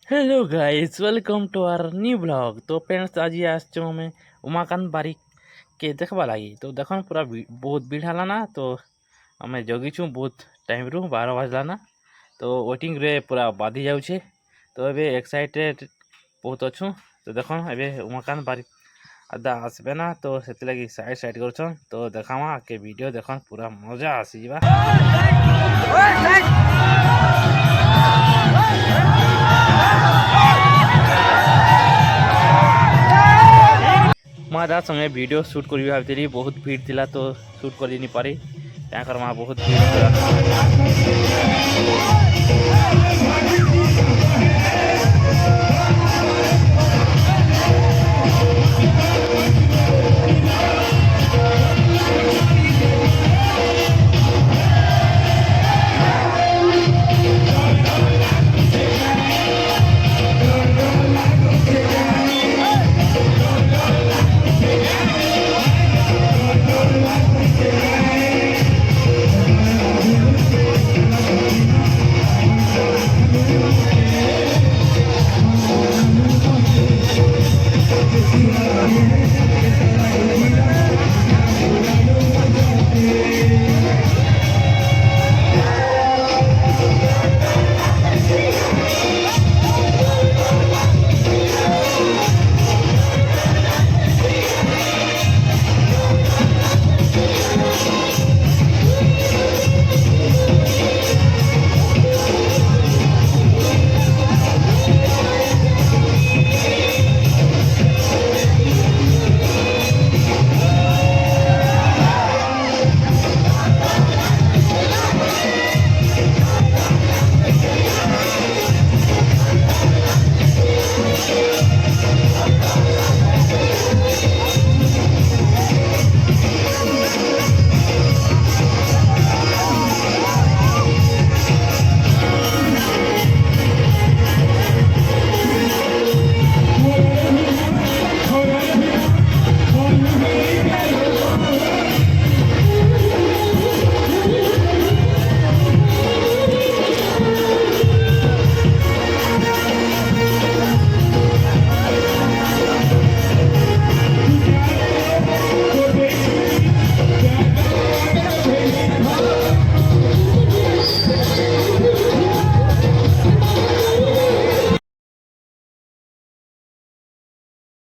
Hello guys, welcome to our new blog. तो friends, आज आसचु हमें उमाकांत बारिक के देखवा लगी। तो देखो पूरा बहुत भीड़ है ना। तो हमें जगिछु बहुत टाइम रू 12 बजला ना। तो वेटिंग रे पूरा बाधी जाऊे। तो अबे एक्साइटेड बहुत अच्छु। तो देखो अबे उमाकांत बारिक आदा आसबे ना। तो से लगी साइड साइड कर। तो देखा के वीडियो देख पूरा मजा आसीबा। माँ संगे वीडियो शूट करी भाई बहुत भीड़ थिला। तो शूट कर नहीं पारी माँ बहुत भीड़।